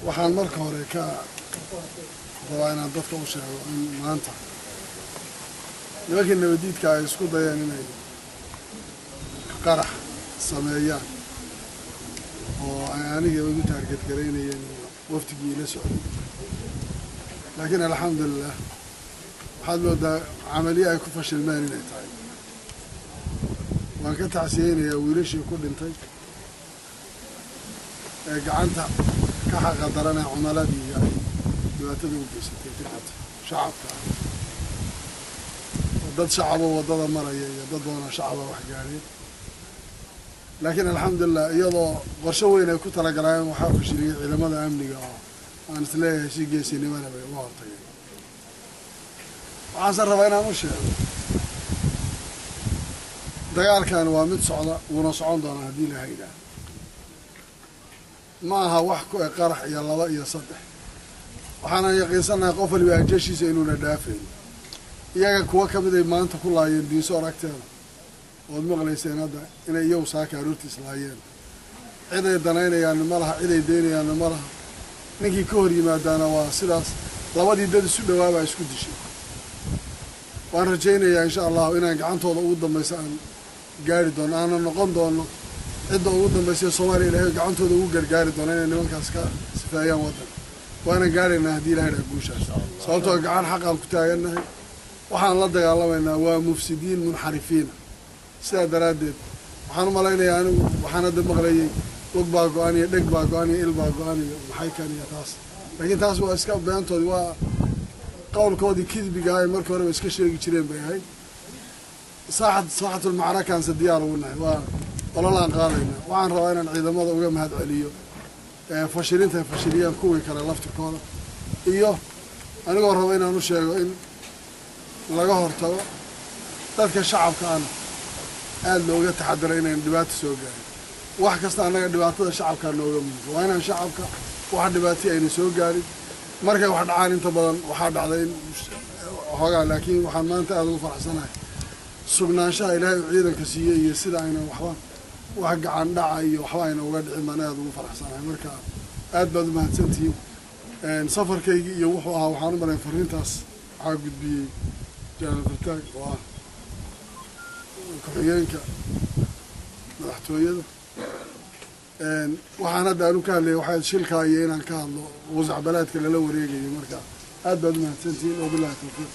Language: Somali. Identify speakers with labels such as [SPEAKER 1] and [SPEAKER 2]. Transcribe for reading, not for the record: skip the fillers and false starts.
[SPEAKER 1] waxaan marka hore ka rabaa inaan dadka u sheego in maanta nimankii nabadiidka ay isku dayeen inay qarax sameeyaan oo ay aniga ugu taargetgaraynayeen waftigii ila socday laakiin alxamdulilah waxaad moodaa camaliye ay ku fashilmeen inay tahay waan ka tacsiyeynayaa wiilashii ku dhintay ee gacanta ka xaqa daranee cumaladii ay dhibaatada u geysatay dircata shacabka dad shacabo waddada maraya iyo dad badanoo shacaba wax gaadheen laakiin alxamdulilah iyadoo qorsho weyn ay ku talagalayeen waxaa fashiliyey ciidamada amniga oo aan isleeyahay si geesinimana bay uga hortageen waxaanse rabaa inaan u sheego dagaalkan waa mid socda wuuna socon doonaa haddii la haydhaa ma aha wax ku qarax iyo 2 iyo 3 waxaanan yaqiinsanahay qof waliba ajeeshiisa inuuna dhaafayn iyaga kuwa ka mid ay maanta ku laayeen diiso aragteeda ood maqlayseen hadda inay iyagu saaka aroortiis laayeen cid ay danaynayaanna ma laha cid ay daynayaanna ma laha ninkii ka hor yimaadaana waa sidaas labadii dad isu dhawaabaa isku dishay waan rajaynayaa insha allahu inaan gacantooda ugu dambaysa aan gaari doono aanan noqon doono cidda ugu dambaysa Soomaaliya ilaahay gacantooda ugu gargaari doono inay nimankaas ka sifeeyaan waddan waana gaaraynaa haddii ilaahay dhaa guushaas sababtoo gacan xaqaan ku taaganahay waxaan la dagaalamaynaa waa mufsidiin munxarifiina sidaa daraaddeed waxaan u malaynayaa anigu waxaan hadda maqlayay lug baa go-an iyo dheg baa go-an iyo il baa go-an iyo maxay kan iyo taas laakiin taas waa iska beentoodii waa qowlkoodii kidbiga ay markii horeba iska sheegi jireen bay ahayd saaxatul macrakaanse diyaar ugu nahay waa ololaan qaadayna waxaan rabaa inaan ciidamada uga mahad celiyo fashilinta fashiliyaan kuwii kale laftirkooda iyo anigoo raba inaan u sheego in laga hortago dadka shacabka aan aad looga taxadaro inayn dhibaato soo gaarin wax kasta annaga dhibaatada shacabkaa nooga muuqdo waa inaan shacabka wax dhibaatay ayna soo gaarin markay wax dhacaan inta badan waxaa dhacday in hoogaa laakiin waxaan maanta aad ugu faraxsanahay sugnaanshaha ilaahay uu ciidanka siiyey iyo sida ayna waxba wax gacan dhaca iyo waxba ayna uga dhicin baan aad ugu faraxsanahay marka aad baad u mahadsantihiin safarkaygii iyo wuxuu ahaa waxaan u maray fariintaas waxaa gudbiyey janaal fartaag oo ah ku-xigeenka madaxtooyada waxaan hadda aanu ka hadlayay waxaa shilkaa iyo inaan ka hadlo wasacbalaadka lala wareegayo marka aad baad u mahadsantihiin wabillahi tawfiiq